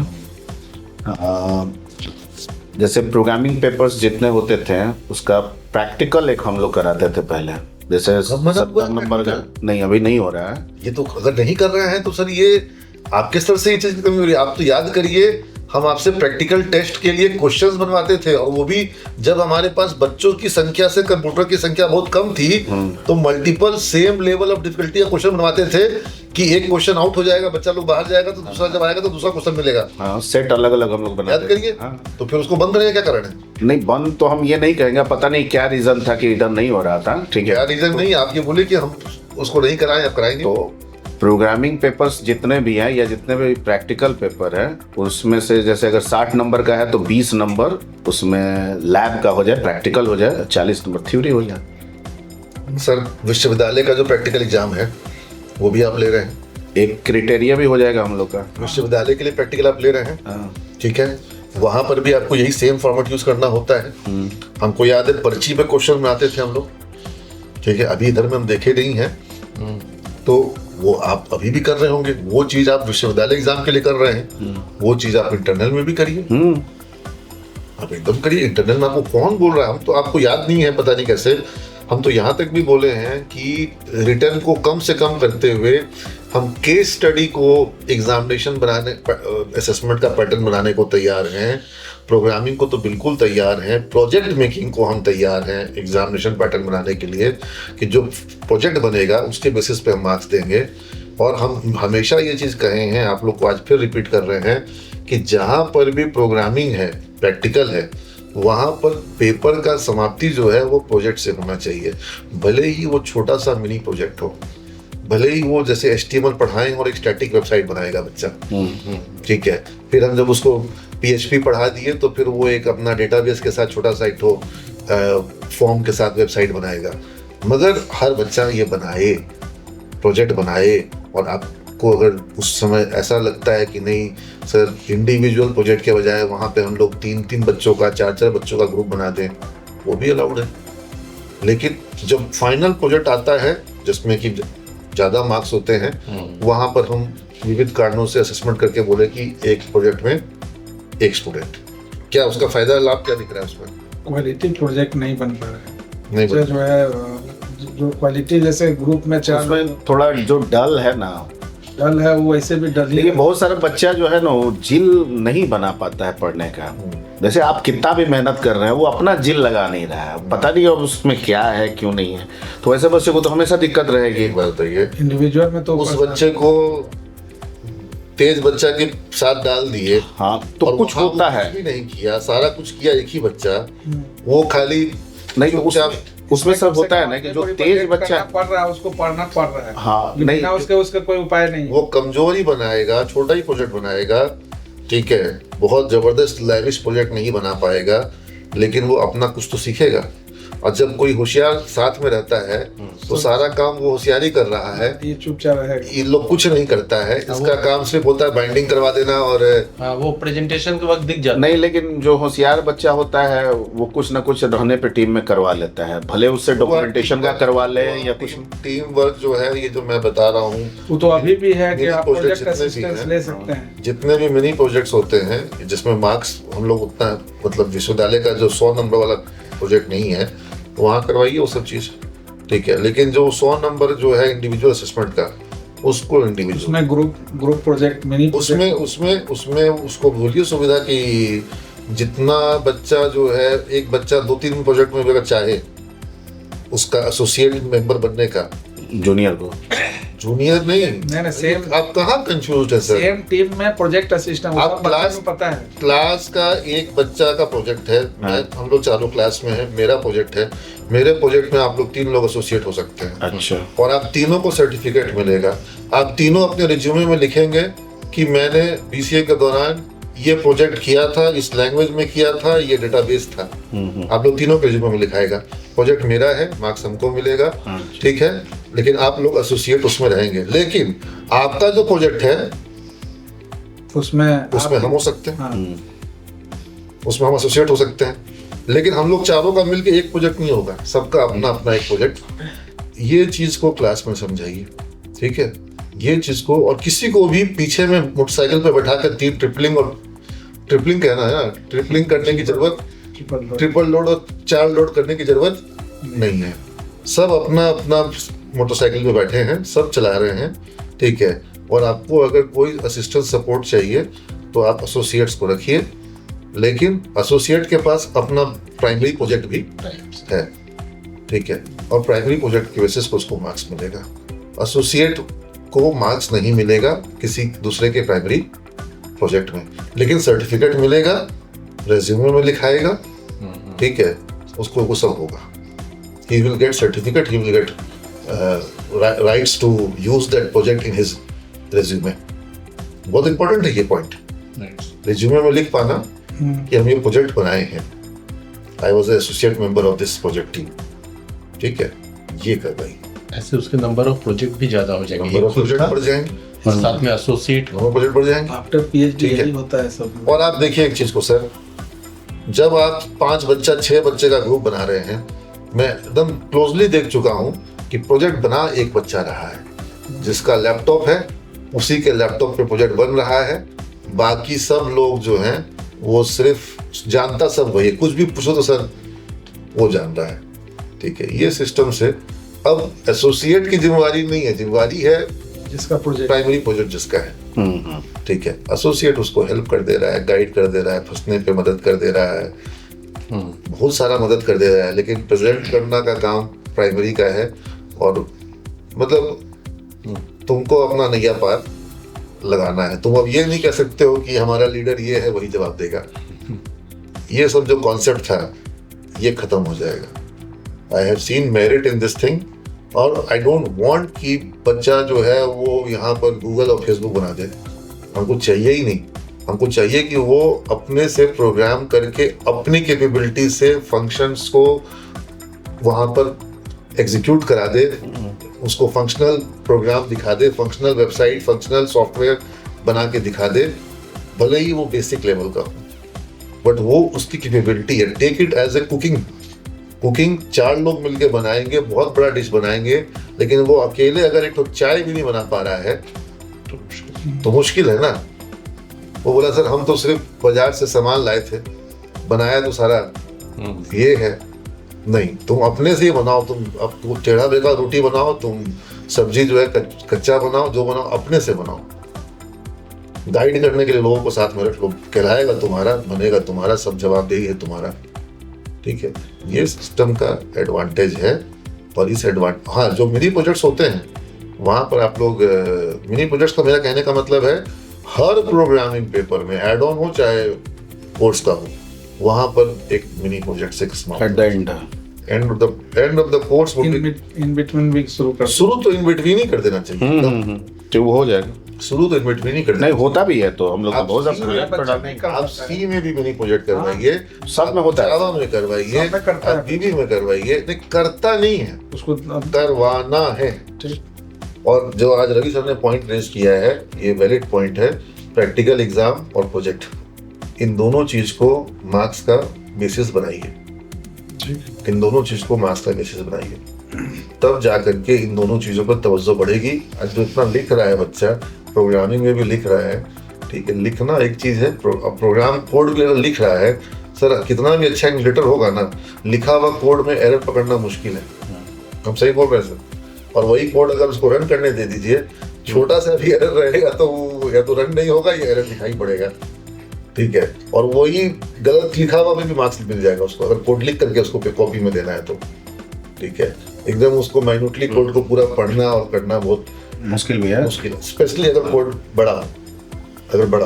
जैसे प्रोग्रामिंग पेपर्स जितने होते थे उसका प्रैक्टिकल एक हम लोग कराते थे पहले। जैसे 70 नंबर का नहीं, अभी नहीं हो रहा है ये। तो अगर नहीं कर रहे हैं तो सर ये आपके स्तर से ये चीज़ की कमी हो रही है। आप तो याद करिए, हम आपसे प्रैक्टिकल टेस्ट के लिए क्वेश्चंस बनवाते थे, और वो भी जब हमारे पास बच्चों की संख्या से कंप्यूटर की संख्या बहुत कम थी, तो multiple same level of difficulty का क्वेश्चन बनवाते थे कि एक क्वेश्चन आउट हो जाएगा, बच्चा लोग बाहर जाएगा तो दूसरा जब आएगा तो दूसरा क्वेश्चन मिलेगा। हाँ, सेट अलग अलग हम लोग बनाते याद करिए। तो फिर उसको बंद करने का क्या कारण है? नहीं, बंद तो हम ये नहीं करेंगे, पता नहीं क्या रीजन था कि इधर नहीं हो रहा था, ठीक है, क्या रीजन नहीं, आप ये बोले कि हम उसको नहीं कराएं, आप कराएंगे। तो प्रोग्रामिंग पेपर्स जितने भी हैं या जितने भी प्रैक्टिकल पेपर है, उसमें से जैसे अगर 60 नंबर का है तो 20 नंबर उसमें लैब का हो जाए, प्रैक्टिकल हो जाए, 40 नंबर थ्योरी हो जाए। सर विश्वविद्यालय का जो प्रैक्टिकल एग्जाम है वो भी आप ले रहे हैं? एक क्राइटेरिया भी हो जाएगा हम लोग का। विश्वविद्यालय के लिए प्रैक्टिकल आप ले रहे हैं, ठीक है, वहाँ पर भी आपको यही सेम फॉर्मेट यूज करना होता है। हमको याद है पर्ची पे क्वेश्चन बनाते थे हम लोग, ठीक है, अभी इधर में हम देखे नहीं है, तो वो आप अभी भी कर रहे होंगे। वो चीज आप विश्वविद्यालय एग्जाम के लिए कर रहे हैं, वो चीज आप इंटरनल में भी करिए। आप एकदम करिए। इंटरनल में आपको कौन बोल रहा है? हम तो, आपको याद नहीं है, पता नहीं कैसे, हम तो यहाँ तक भी बोले हैं कि रिटर्न को कम से कम करते हुए हम केस स्टडी को एग्जामिनेशन बनाने, असेसमेंट का पैटर्न बनाने को तैयार हैं। प्रोग्रामिंग को तो बिल्कुल तैयार हैं। प्रोजेक्ट मेकिंग को हम तैयार हैं एग्जामिनेशन पैटर्न बनाने के लिए, कि जो प्रोजेक्ट बनेगा उसके बेसिस पे हम मार्क्स देंगे। और हम हमेशा ये चीज़ कहे हैं, आप लोग को आज फिर रिपीट कर रहे हैं, कि जहाँ पर भी प्रोग्रामिंग है, प्रैक्टिकल है, वहां पर पेपर का समाप्ति जो है वो प्रोजेक्ट से होना चाहिए, भले ही वो छोटा सा मिनी प्रोजेक्ट हो, भले ही वो जैसे HTML पढ़ाएं और एक स्टैटिक वेबसाइट बनाएगा बच्चा, ठीक है, फिर हम जब उसको PHP पढ़ा दिए तो फिर वो एक अपना डेटाबेस के साथ छोटा साइट हो, फॉर्म के साथ वेबसाइट बनाएगा, मगर हर बच्चा ये बनाए, प्रोजेक्ट बनाए। और आपको अगर उस समय ऐसा लगता है कि नहीं सर इंडिविजुअल प्रोजेक्ट के बजाय वहाँ पे हम लोग 3-3 बच्चों का 4-4 बच्चों का ग्रुप बना दें, वो भी अलाउड है। लेकिन जब फाइनल प्रोजेक्ट आता है जिसमें कि ज़्यादा मार्क्स होते हैं, वहाँ पर हम विविध कारणों से असेसमेंट करके बोले कि एक प्रोजेक्ट में एक स्टूडेंट, क्या उसका फायदा लाभ क्या दिख रहा है उसमें? क्वालिटी प्रोजेक्ट नहीं बन पा रहा है, नहीं बन- जो है जो क्वालिटी जैसे ग्रुप में 4 उसमें थोड़ा जो डल है ना, डल है वो वैसे भी डल ही लेकिन बहुत सारा बच्चा जो है ना वो जिल नहीं बना पाता है पढ़ने का। जैसे आप कितना भी मेहनत कर रहे हैं वो अपना जिल लगा नहीं रहा है, पता नहीं अब उसमें क्या है क्यों नहीं है, तो ऐसे बच्चे को तो हमेशा दिक्कत रहेगी। एक बात बताइए, इंडिविजुअल में तो उस बच्चे को तेज बच्चा के साथ डाल दिए, हाँ तो और कुछ वहाँ होता वो है कुछ भी नहीं किया, सारा कुछ किया एक ही बच्चा, वो खाली नहीं तो चुपचाप- उसमें सब होता है ना कि जो तेज बच्चा पढ़ रहा है उसको पढ़ना पड़ रहा है, हाँ लेकिन नहीं ना उसका कोई उपाय नहीं है। वो कमजोर ही बनाएगा, छोटा ही प्रोजेक्ट बनाएगा, ठीक है, बहुत जबरदस्त लैविश प्रोजेक्ट नहीं बना पाएगा, लेकिन वो अपना कुछ तो सीखेगा। और जब कोई होशियार साथ में रहता है तो सारा काम वो होशियारी कर रहा है, ये चुपचाप रहेगा। ये लोग कुछ नहीं करता है, इसका काम सिर्फ होता है बाइंडिंग करवा देना और हाँ, वो प्रेजेंटेशन के वक्त दिख जाता नहीं, लेकिन जो होशियार बच्चा होता है वो कुछ ना कुछ रहने पे टीम में करवा लेता है, भले उससे डॉक्यूमेंटेशन का करवा ले या कुछ। टीम वर्क जो है ये जो मैं बता रहा हूँ, वो तो अभी भी है कि मेरी आप प्रोजेक्ट प्रोजेक्ट जितने भी असिस्टेंस हैं, ले सकते हैं। जितने भी मिनी प्रोजेक्ट्स होते हैं जिसमें मार्क्स हम लोग उतना, मतलब विश्वविद्यालय का जो 100 नंबर वाला प्रोजेक्ट नहीं है, वहाँ करवाइए वो सब चीज़, ठीक है, लेकिन जो 100 नंबर जो है इंडिविजुअल असेसमेंट का, उसको इंडिविजुअल, उसमें ग्रुप प्रोजेक्ट मिनी उसमें उसको भूलिए सुविधा की जितना बच्चा जो है, एक बच्चा 2-3 प्रोजेक्ट में अगर चाहे उसका एसोसिएट मेंबर बनने का, जूनियर को जूनियर नहीं, नहीं सेम, आप कहाँ कंफ्यूज है सर? सेम टीम में प्रोजेक्ट असिस्टेंट, आप क्लास पता है क्लास का एक बच्चा का प्रोजेक्ट है, हम लोग चारों क्लास में है, मेरा प्रोजेक्ट है, मेरे प्रोजेक्ट में आप लोग 3 लोग एसोसिएट हो सकते हैं। अच्छा, और आप तीनों को सर्टिफिकेट मिलेगा, आप तीनों अपने रिज्यूमे में लिखेंगे कि मैंने BCA के दौरान ये प्रोजेक्ट किया था, इस लैंग्वेज में किया था, ये डेटाबेस था, आप लोग तीनों के रिज्यूमे में लिखाएगा, प्रोजेक्ट मेरा है, मार्क्स हमको मिलेगा, ठीक है, लेकिन आप लोग एसोसिएट उसमें रहेंगे। लेकिन आपका जो प्रोजेक्ट है उसमें हम हो सकते हैं, उसमें हम एसोसिएट हो सकते हैं, लेकिन हम लोग चारों का मिलके एक प्रोजेक्ट नहीं होगा, सबका अपना अपना एक प्रोजेक्ट। ये चीज को क्लास में समझाइए, ठीक है, ये चीज को, और किसी को भी पीछे में मोटरसाइकिल पे बैठा कर ट्रिपलिंग कहना है ना, ट्रिपलिंग करने की जरूरत, ट्रिपल लोड और 4 लोड करने की जरूरत नहीं है। सब अपना अपना मोटरसाइकिल पे बैठे हैं, सब चला रहे हैं, ठीक है, और आपको अगर कोई असिस्टेंट सपोर्ट चाहिए तो आप एसोसिएट्स को रखिए, लेकिन एसोसिएट के पास अपना प्राइमरी प्रोजेक्ट भी है, ठीक है, और प्राइमरी प्रोजेक्ट की बेसिस पर उसको मार्क्स मिलेगा। एसोसिएट को मार्क्स नहीं मिलेगा किसी दूसरे के प्राइमरी प्रोजेक्ट में, लेकिन सर्टिफिकेट मिलेगा, रेज्यूमे में लिखाएगा, ठीक है, उसको वो सब होगा, he will get certificate, he will get rights to use that project in his resume। बहुत इंपॉर्टेंट है ये पॉइंट, रेज्यूमे में लिख पाना कि हम ये प्रोजेक्ट बनाए हैं, I was associate member of this project team, ठीक है, ये कर भाई, ऐसे उसके नंबर ऑफ प्रोजेक्ट भी ज्यादा हो जाएंगे, नंबर ऑफ प्रोजेक्ट बढ़ जाएंगे, और साथ में एसोसिएट नंबर प्रोजेक्ट बढ़ जाएंगे। आफ्टर PhD ठीक है। यही होता है सब। और आप देखिए एक चीज को सर, जब आप 5 बच्चा 6 बच्चे का ग्रुप बना रहे हैं, मैं एकदम क्लोजली देख चुका हूं कि प्रोजेक्ट बना एक बच्चा रहा है, जिसका लैपटॉप है उसी के लैपटॉप पे प्रोजेक्ट बन रहा है, बाकी सब लोग जो हैं वो सिर्फ जानता सब वही, कुछ भी पूछो तो सर वो जान रहा है, ठीक है। ये सिस्टम से अब एसोसिएट की जिम्मेवारी नहीं है, जिम्मेवारी है जिसका प्रोजेक्ट प्राइमरी प्रोजेक्ट जिसका है, ठीक है, एसोसिएट उसको हेल्प कर दे रहा है, गाइड कर दे रहा है, फंसने पे मदद कर दे रहा है, बहुत सारा मदद कर दे रहा है, लेकिन प्रेजेंट करना का काम प्राइमरी का है। और मतलब तुमको अपना नैया पार लगाना है, तुम अब ये नहीं कह सकते हो कि हमारा लीडर ये है वही जवाब देगा, ये सब जो कॉन्सेप्ट था ये खत्म हो जाएगा। I have seen merit in this thing, और आई डोंट वांट कि बच्चा जो है वो यहाँ पर गूगल और फेसबुक बना दे। हमको चाहिए ही नहीं। हमको चाहिए कि वो अपने से प्रोग्राम करके अपनी कैपेबिलिटी से फंक्शंस को वहाँ पर एग्जीक्यूट करा दे, उसको फंक्शनल प्रोग्राम दिखा दे, फंक्शनल वेबसाइट, फंक्शनल सॉफ्टवेयर बना के दिखा दे, भले ही वो बेसिक लेवल का हो, बट वो उसकी कैपेबिलिटी है। Take it as a cooking 4 लोग मिलके बनाएंगे, बहुत बड़ा डिश बनाएंगे, लेकिन वो अकेले अगर एक चाय भी नहीं बना पा रहा है तो मुश्किल है ना। वो बोला सर हम तो सिर्फ बाजार से सामान लाए थे, बनाया तो सारा ये है। नहीं, तुम अपने से ही बनाओ। तुम अब टेढ़ा बेका रोटी बनाओ, तुम सब्जी जो है कच्चा बनाओ, जो बनाओ अपने से बनाओ। गाइड करने के लिए लोगों को साथ में रख लो, कहलाएगा तुम्हारा, बनेगा तुम्हारा, सब जवाबदेही है तुम्हारा। ठीक है, ये सिस्टम का एडवांटेज है। और इस हाँ, जो मिनी प्रोजेक्ट्स होते हैं वहाँ पर आप लोग मिनी प्रोजेक्ट्स का मेरा कहने का मतलब है हर प्रोग्रामिंग पेपर में एड ऑन हो चाहे कोर्स का हो, वहाँ पर एक mini project 6 month at the end of the course in between भी शुरू तो इन बिटवीन ही कर देना चाहिए। तो वो हो जाएगा। शुरू तो इन बिटवीन ही कर देना। नहीं होता भी है तो हम लोग आप बहुत सी में आप सी में भी मिनी प्रोजेक्ट करवाइए, सब में होता है, जावा में करवाइए, आप बीबी में करवाइए। नहीं करता नहीं है, उसको करवाना है। और जो आज रवि सर ने पॉइंट रेज किया है, ये वैलिड पॉइंट है। प्रैक्टिकल एग्जाम और प्रोजेक्ट, इन दोनों चीज को मार्क्स का बेसिस बनाइए। इन दोनों चीज को मार्क्स का बेसिस बनाइए, तब जा करके इन दोनों चीजों पर तवज्जो बढ़ेगी। आज जो इतना लिख रहा है बच्चा, प्रोग्रामिंग में भी लिख रहा है, ठीक है, लिखना एक चीज है, प्रोग्राम कोड लेवल लिख रहा है। सर कितना भी अच्छा एमुलेटर होगा ना, लिखा हुआ कोड में एरर पकड़ना मुश्किल है। हम सही बोल रहे हैं सर। और वही कोड अगर उसको रन करने दे दीजिए, छोटा सा भी एरर रहेगा तो या तो रन नहीं होगा या एरर दिखाई पड़ेगा। ठीक है, और वही गलत लिखा हुआ में भी मार्क्स मिल जाएगा उसको, अगर कोड लिख करके उसको कॉपी में देना है तो। ठीक है, एकदम उसको माइन्यूटली कोड को पूरा पढ़ना और करना बहुत मुश्किल भी है, मुश्किल है, स्पेशली अगर कोड बड़ा हो।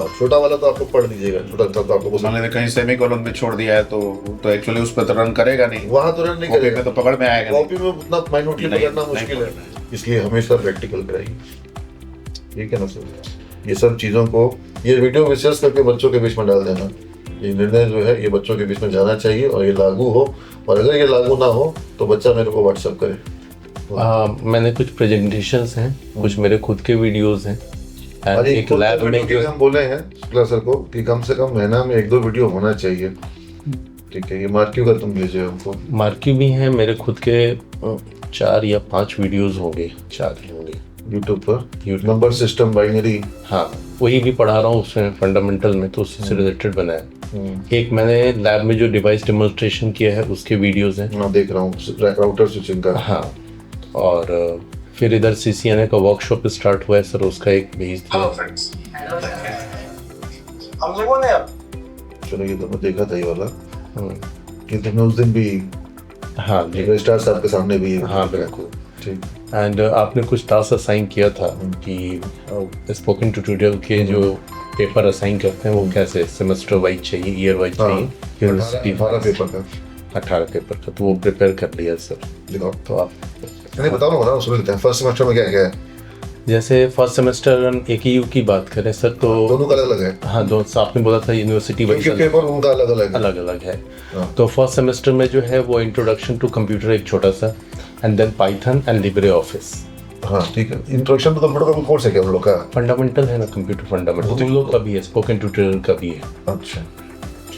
छोटा वाला तो आप लोग पढ़ लीजिएगा, छोटा तो आप लोग मैंने कहीं सेमीकोलन में छोड़ दिया है तो एक्चुअली उस पर तो रन करेगा नहीं, वहां तो रन नहीं करेगा, तो पकड़ में आएगा। कॉपी में उतना माइन्यूटली पकड़ना मुश्किल है, इसलिए हमेशा प्रैक्टिकल कराइए। ठीक है ना सर। ये सब चीज़ों को, ये वीडियो विशेष करके बच्चों के बीच में डाल देना। ये निर्णय जो है ये बच्चों के बीच में जाना चाहिए और ये लागू हो, और अगर ये लागू ना हो तो बच्चा मेरे को व्हाट्सएप करे। मैंने कुछ प्रेजेंटेशंस हैं, कुछ मेरे खुद के वीडियोस हैं, और एक लैब में जो हम बोले हैं शुक्ला सर को कि कम से कम महीना में 1-2 वीडियो होना चाहिए। ठीक है, ये मार्क्यू का तुम भेजे हमको। मार्क्यू भी हैं, मेरे खुद के 4 या 5 वीडियोस होंगे, 4 होंगे यूट्यूब पर, नंबर सिस्टम, बाइनरी। हाँ, वही भी पढ़ा रहा हूँ उसमें फंडामेंटल में, तो उससे रिलेटेड बनाया। एक मैंने लैब में जो डिवाइस डेमोन्स्ट्रेशन किया है उसके वीडियोस हैं। हाँ देख रहा हूँ, राउटर स्विचिंग का। हाँ, और फिर इधर CCNA का वर्कशॉप स्टार्ट हुआ है सर, उसका एक भेज दिया। हम लोगों ने चलो ये तो मैं देखा था ये वाला, कि तुमने उस दिन भी हाँ रजिस्ट्रार साहब के सामने भी। हाँ बिल्कुल ठीक। एंड आपने कुछ टास्क असाइन किया था कि स्पोकन ट्यूटोरियल के जो पेपर असाइन करते हैं वो कैसे सेमेस्टर वाइज चाहिए, ईयर वाइज चाहिए, यूनिवर्सिटी 18 पेपर का, 18 पेपर का, तो वो प्रिपेयर कर लिया सर। दिखाओ तो आप नहीं बताओ सुन लेते हैं। फर्स्ट सेमेस्टर में क्या क्या है? जैसे फर्स्ट सेमेस्टर AKU की बात करें सर, तो दोनों का अलग अलग है। हाँ, दोनों आपने बोला था यूनिवर्सिटी वाइज पेपर उनका अलग अलग अलग अलग है। तो फर्स्ट सेमेस्टर में जो है वो इंट्रोडक्शन टू कंप्यूटर एक छोटा सा, and then Python and Libre Office. हाँ ठीक है, इंट्रोडक्शन टू कंप्यूटर का कोर्स है क्या हम लोग का? फंडामेंटल है ना, कंप्यूटर फंडामेंटल तुम लोग का भी है, स्पोकन ट्यूटोरियल का भी है। अच्छा।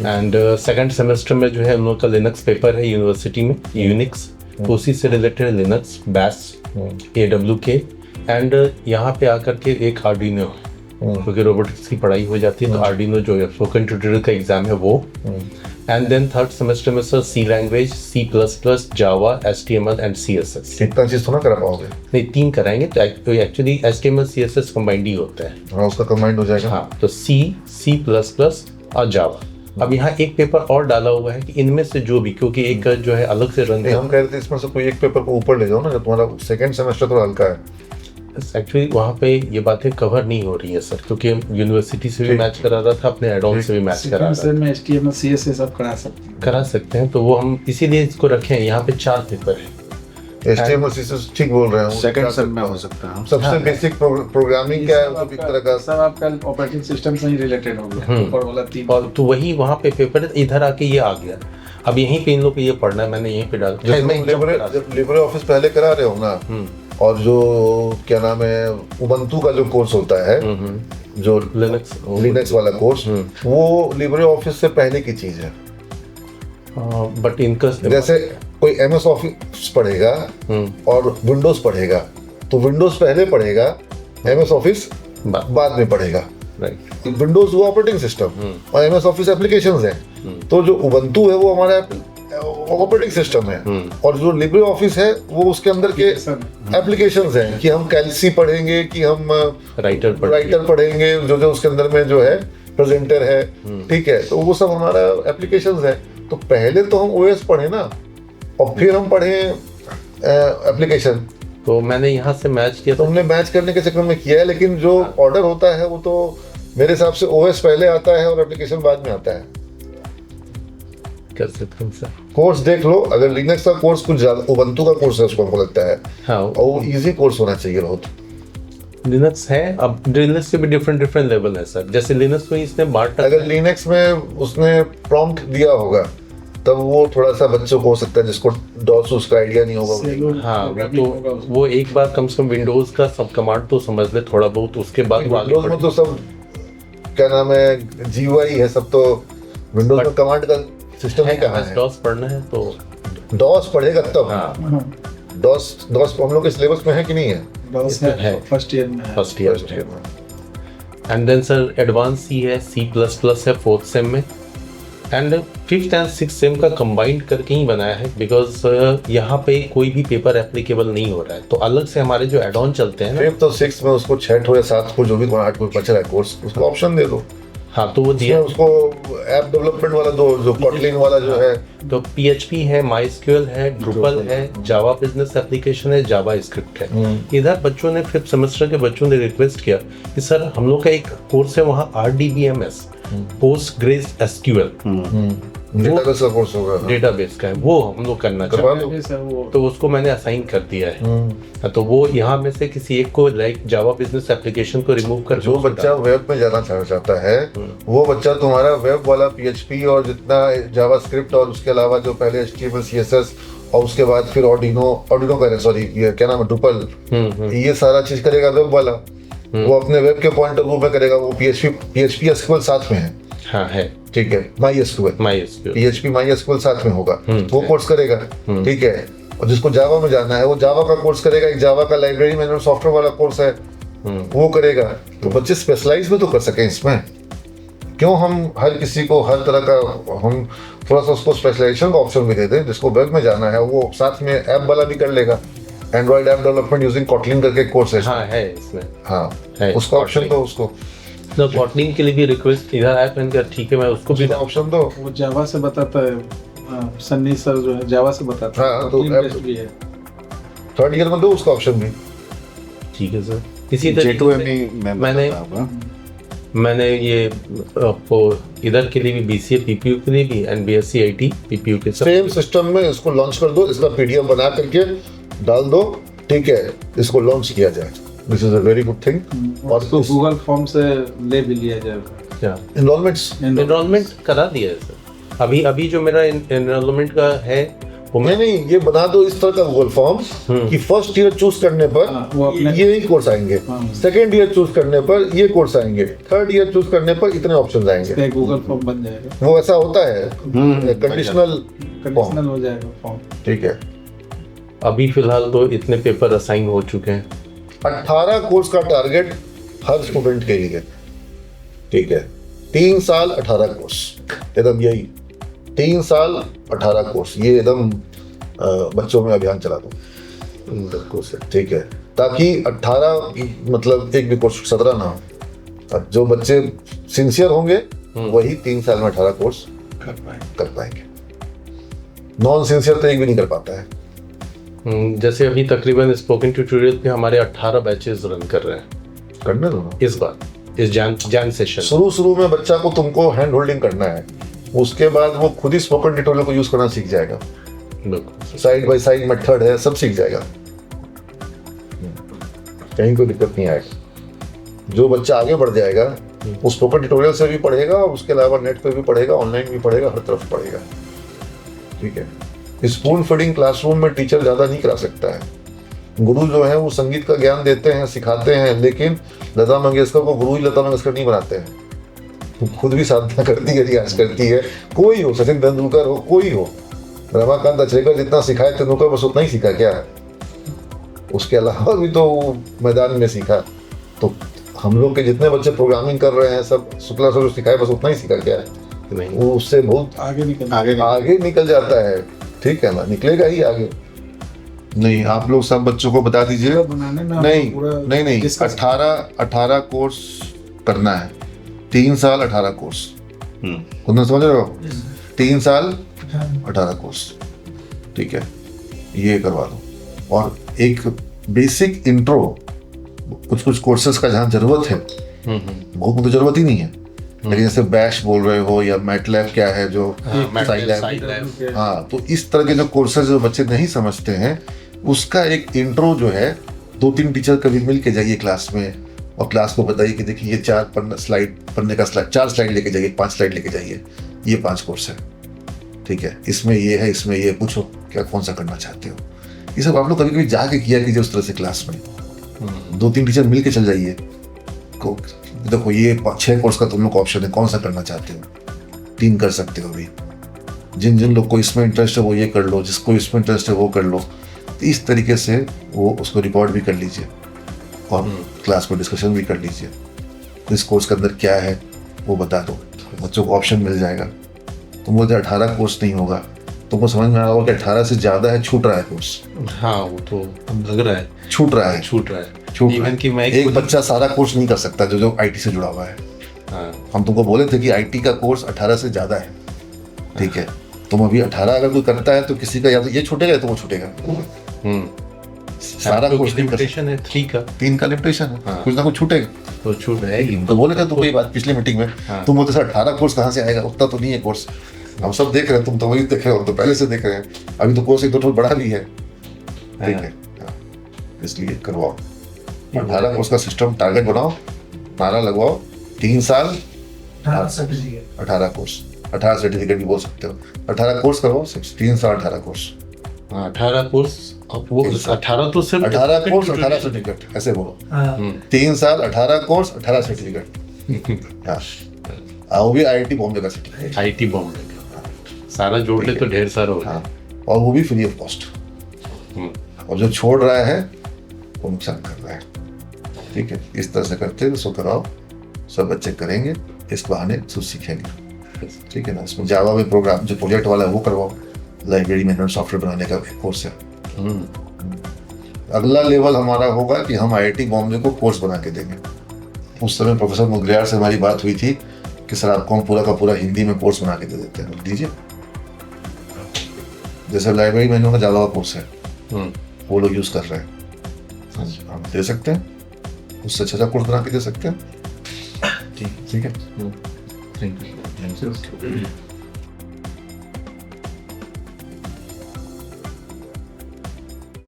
एंड सेकंड सेमेस्टर में जो है हम लोग का लिनक्स पेपर है यूनिवर्सिटी में, यूनिक्स, उसी से related Linux, bash, AWK, and यहाँ पे आकर के एक आर्डिनो है, क्योंकि रोबोटिक्स की पढ़ाई हो जाती है तो आर्डिनो जो है स्पोकन ट्यूटोरियल का एग्जाम है वो। एंड देन थर्ड सेमेस्टर में sir C language, C++, Java, HTML and CSS। इतना चीज तो ना करा पाओगे? नहीं, 3 कराएंगे, तो एक्चुअली HTML CSS कंबाइंड ही होता है। हाँ, उसका कंबाइंड हो जाएगा। हाँ, तो C++ और जावा। अब यहाँ एक पेपर और डाला हुआ है कि इनमें से जो भी, क्योंकि एक जो है अलग से रन, हम कह रहे थे इसमें से कोई एक पेपर को ऊपर ले जाओ ना, तुम्हारा सेकंड सेमेस्टर तो हल्का है, एक्चुअली वहाँ पे ये बातें कवर नहीं हो रही है सर, क्योंकि हम यूनिवर्सिटी से भी मैच करा रहा था, अपने एड ऑन से भी मैच करा रहा सेकंड में HTML CSS सब करा सकते हैं। करा सकते हैं। तो वो हम इसीलिए इसको रखे हैं। यहाँ पे 4 पेपर है। HTML CSS ठीक बोल रहे हैं सेकंड सेम में हो सकता है। सबसे बेसिक प्रोग्रामिंग क्या है वो एक तरह का सब आपका ऑपरेटिंग सिस्टम से ही रिलेटेड हो गया। ऊपर वाला 3 और तो वही वहाँ पे पेपर है, इधर आके ये आ गया। अब यहीं पे इन लोग को ये पढ़ना है, मैंने यहीं पे डाल जब लिब्रे ऑफिस पहले करा रहे हो ना, और जो क्या नाम है उबंटू का जो कोर्स होता है, जो लिनक्स वाला कोर्स, वो लिब्रे ऑफिस से पहले की चीज है। बट इनका जैसे कोई MS ऑफिस पढ़ेगा और विंडोज पढ़ेगा, तो विंडोज पहले पढ़ेगा, MS ऑफिस बाद में पढ़ेगा। राइट। विंडोज वो ऑपरेटिंग सिस्टम और MS ऑफिस एप्लीकेशंस है। तो जो उबंटू है वो हमारा ऑपरेटिंग सिस्टम है, और जो लिब्रे ऑफिस है वो उसके अंदर के एप्लीकेशंस हैं, कि हम कैल्सी पढ़ेंगे, कि हम राइटर पढ़ेंगे, जो उसके अंदर में जो है प्रेजेंटर है, ठीक है, तो वो सब हमारा एप्लीकेशंस है। तो पहले तो हम OS पढ़े ना, और फिर हम पढ़े एप्लीकेशन। तो मैंने यहाँ से मैच किया तो हमने मैच करने के चक्कर में किया है, लेकिन जो ऑर्डर होता है वो तो मेरे हिसाब से OS पहले आता है और एप्लीकेशन बाद में आता है। कर सकते हैं सर। कोर्स देख लो, अगर लिनक्स का कोर्स कुछ ज्यादा, उबंटू का कोर्स है उसको हमको लगता है, हाँ, और वो इजी कोर्स होना चाहिए बहुत। लिनक्स है। अब लिनक्स के भी डिफरेंट लेवल है सर। जैसे लिनक्स में इसने बांटा, अगर लिनक्स में उसने प्रॉम्प्ट दिया होगा तब वो थोड़ा सा बच्चों को हो सकता है जिसको डॉस उसका आइडिया नहीं होगा। हाँ, तो वो एक बार कम से कम विंडोज का सब कमांड तो समझ ले थोड़ा बहुत, उसके बाद विंडोज में तो सब क्या नाम है GUI है सब, तो विंडोज में कमांड का सिस्टम ही कहाँ है। डॉस पढ़ना है तो डॉस पढ़ेगा तब। हाँ, डॉस हम लोग के सिलेबस में है कि नहीं है? डॉस है। फर्स्ट ईयर में है। फर्स्ट ईयर में। And then sir advance C है, C++ है 4th सेम में, and 5th and 6th sem का कंबाइंड करके ही बनाया है, बिकॉज यहाँ पे कोई भी पेपर एप्लीकेबल नहीं हो रहा है। तो अलग से हमारे जो एड ऑन चलते हैं ना, 5th और 6th में उसको 6 हो या 7 को, जो भी 8 को बच रहा है कोर्स, उसको ऑप्शन दे दो। हाँ, तो वो दिया उसको ऐप डेवलपमेंट वाला दो, जो Kotlin वाला जो है, तो PHP है, MySQL है, Drupal है, जावा बिजनेस एप्लीकेशन है, जावा स्क्रिप्ट है। इधर बच्चों ने 5th सेमेस्टर के बच्चों ने रिक्वेस्ट किया कि सर हम लोग का एक कोर्स है वहाँ RDBMS, PostgreSQL, डेटाबेस का कोर्स होगा, डेटाबेस का है, वो हम लोग करना चाहते हैं। तो उसको मैंने असाइन कर दिया है। तो वो यहाँ में से किसी एक को, लाइक जावा बिजनेस एप्लीकेशन को रिमूव कर, जो बच्चा वेब में जाना चाहता है वो बच्चा तुम्हारा वेब वाला PHP और जितना जावास्क्रिप्ट, और उसके अलावा जो पहले HTML CSS, और उसके बाद फिर ऑर्डिनो करें, सॉरी ये क्या नाम है, Drupal, ये सारा चीज करेगा वेब वाला। वो अपने वेब के पॉइंट ऑफ व्यू में करेगा। वो PHP SQL साथ में है, हाँ है, ठीक है, MySQL PHP MySQL साथ में होगा, वो कोर्स करेगा, ठीक है। और जिसको जावा में जाना है वो जावा का कोर्स करेगा, एक जावा का लाइब्रेरी मैनेजमेंट सॉफ्टवेयर वाला कोर्स है, वो करेगा। तो बच्चे स्पेशलाइज भी तो कर सकें इसमें। क्यों हम हर किसी को हर तरह का, हम थोड़ा सा उसको स्पेशलाइजेशन का ऑप्शन भी दे दें। जिसको वेब में जाना है वो साथ में ऐप वाला भी कर लेगा। Android app development using Kotlin करके कोर्स है, हाँ है इसमें, हाँ है, उसका ऑप्शन दो उसको। तो Kotlin के लिए भी रिक्वेस्ट इधर आया, मैंने कहा ठीक है, मैं उसको भी ऑप्शन दो। वो जावा से बताता है, सन्नी सर जो है जावा से बताता है। हाँ, तो Kotlin भी है। 3rd ईयर में दो उसका ऑप्शन भी। ठीक है सर। इसी तरह मैंने ये आपको इधर के लिए भी BCA PPU के लिए भी, एंड BSc IT PPU के सेम सिस्टम में इसको लॉन्च कर दो, इसका PDF बना करके डाल दो, ठीक है, इसको लॉन्च किया जाए। This is a very good thing. और तो गूगल फॉर्म से ले भी लिया जाएगा। क्या एनरोलमेंट करा दिया है सर। अभी जो मेरा एनरोलमेंट का है वो नहीं, ये बना दो इस तरह का गूगल फॉर्म कि फर्स्ट ईयर चूज करने पर ये ही कोर्स आएंगे, सेकंड ईयर चूज करने पर ये कोर्स आएंगे, थर्ड ईयर चूज करने पर इतने ऑप्शंस आएंगे। गूगल फॉर्म बन जाएगा, वो ऐसा होता है, कंडीशनल हो जाएगा फॉर्म, ठीक है। अभी फिलहाल तो इतने पेपर असाइन हो चुके हैं। 18 कोर्स का टारगेट हर स्टूडेंट के लिए, ठीक है। 3 साल 18 कोर्स, एकदम यही 3 साल 18 कोर्स, ये एकदम बच्चों में अभियान चला दो, बिल्कुल सर, ठीक है। ताकि 18 मतलब एक भी कोर्स 17 ना हो। जो बच्चे सिंसियर होंगे वही 3 साल में 18 कोर्स कर पाएंगे। नॉन सिंसियर तो एक भी नहीं कर पाता है। जैसे अभी तकरीबन स्पोकन ट्यूटोरियल पे हमारे 18 बैचेस रन कर रहे हैं करने दो ना। इस बार, इस जैन सेशन। शुरू में बच्चा को तुमको हैंड होल्डिंग करना है, उसके बाद वो खुद ही स्पोकन ट्यूटोरियल को यूज करना सीख जाएगा। बिल्कुल। साइड बाय साइड मेथड है, सब सीख जाएगा, कहीं कोई दिक्कत नहीं आएगी। जो बच्चा आगे बढ़ जाएगा वो स्पोकन ट्यूटोरियल से भी पढ़ेगा, और उसके अलावा नेट पे भी पढ़ेगा, ऑनलाइन भी पढ़ेगा, हर तरफ पढ़ेगा। ठीक है। स्पून फीडिंग क्लासरूम में टीचर ज्यादा नहीं करा सकता है। गुरु जो है वो संगीत का ज्ञान देते हैं, सिखाते हैं, लेकिन लता मंगेशकर को गुरु ही लता मंगेशकर नहीं बनाते हैं। वो खुद भी साधना करती है, रियाज करती है। कोई हो, सचिन तेंदुलकर हो, कोई हो, रमाकांत अचरेकर जितना सिखाए तेंदुलकर बस उतना ही सीखा क्या है, उसके अलावा भी तो मैदान में सीखा। तो हम लोग के जितने बच्चे प्रोग्रामिंग कर रहे हैं सब शुक्ला सर सिखाए बस उतना ही सीखा क्या है, नहीं, वो उससे बहुत आगे निकल जाता है। ठीक है ना, निकलेगा ही आगे। नहीं, आप लोग सब बच्चों को बता दीजिए। नहीं 18 कोर्स करना है, 3 साल 18 कोर्स। कुछ समझ रहे हो? 3 साल 18 कोर्स। ठीक है, ये करवा दो। और एक बेसिक इंट्रो, कुछ कोर्सेज का जहाँ जरूरत है, बहुत तो जरूरत ही नहीं है, लेकिन जैसे बैश बोल रहे हो या मैटलैब क्या है जो साइलैब, हाँ, तो इस तरह के जो कोर्सेज जो बच्चे नहीं समझते हैं उसका एक इंट्रो जो है 2-3 टीचर कभी मिल के जाइए क्लास में, और क्लास को बताइए कि देखिए ये 4 4 स्लाइड लेके जाइए, 5 स्लाइड लेके जाइए, ये 5 कोर्स है। ठीक है, इसमें ये है, इसमें ये, पूछो क्या कौन सा करना चाहते हो। ये सब आप लोग कभी कभी जाके किया कीजिए उस तरह से क्लास में। 2-3 टीचर मिल के चल जाइए, देखो ये 6 कोर्स का तुम लोग ऑप्शन है, कौन सा करना चाहते हो, 3 कर सकते हो भी। जिन लोग को इसमें इंटरेस्ट है वो ये कर लो, जिसको इसमें इंटरेस्ट है वो कर लो। तो इस तरीके से वो उसको रिकॉर्ड भी कर लीजिए और क्लास में डिस्कशन भी कर लीजिए। तो इस कोर्स के अंदर क्या है वो बता दो, बच्चों को ऑप्शन मिल जाएगा। तुम बोलते 18 कोर्स नहीं होगा, तुमको समझ में आ रहा होगा कि 18 से ज़्यादा है, छूट रहा है कोर्स। हाँ, वो तो लग रहा है छूट रहा है। इवन कि मैं एक बच्चा सारा कोर्स नहीं कर सकता जो आईटी से जुड़ा हुआ है। हाँ। हम तुमको बोले थे कि आईटी का कोर्स 18 से ज़्यादा है। ठीक है, तुम अभी 18 अगर कोई करता है तो किसी का या तो ये छूटेगा या तो वो छूटेगा। सारा कोर्स लिमिटेशन है 3 का, 3 का लिमिटेशन है। हाँ। कुछ ना कुछ छूटेगा तो छूट रहेगी। तो बोले थे तुमको ये बात पिछली मीटिंग में। हाँ। तुम बोलते सर 18 कोर्स कहाँ से आएगा, उतना तो नहीं है कोर्स। हम सब देख रहे हैं, तुम तो वही देख रहे हो, तो पहले से देख रहे हैं। अभी तो कोर्स 1-2 बड़ा भी है। ठीक है, इसलिए करवाओ 18 कोर्स का सिस्टम, टारगेट बनाओ, नारा लगवाओ, 3 साल 18 कोर्स, 18 सर्टिफिकेट भी बोल सकते हो। 18 कोर्स करवाओ, 3 साल 18 कोर्स। 18 कोर्स, वो 18 तो सिर्फ 18 कोर्स 18 सर्टिफिकेट, ऐसे बोलो। 3 साल 18 कोर्स 18 सर्टिफिकेट। हाँ, वो भी आईआईटी बॉम्बे का सर्टिफिकेट। आईटी बॉम्बे का सारा जोड़ ले तो ढेर सारा हो। हाँ, और वो भी फ्री ऑफ कॉस्ट। और जो छोड़ रहा है वो नुकसान कर रहा है। ठीक है, इस तरह से करते हैं, सो कराओ, सब बच्चे करेंगे, इस बहाने सब सीखेंगे। ठीक है ना, इसमें जावा में प्रोग्राम जो प्रोजेक्ट वाला है वो करवाओ, लाइब्रेरी मैनेजमेंट सॉफ्टवेयर बनाने का कोर्स है। अगला लेवल हमारा होगा कि हम आईआईटी बॉम्बे को कोर्स बना के देंगे। उस समय प्रोफेसर मुगलियार से हमारी बात हुई थी कि सर आपको हम पूरा का पूरा हिंदी में कोर्स बना के दे देते हैं, दीजिए। जैसे लाइब्रेरी मैनेजमेंट का जावा कोर्स है, वो लोग यूज कर रहे हैं, हम दे सकते हैं, उससे अच्छा कोर्स बना के दे सकते हैं। ठीक है, थैंक यू।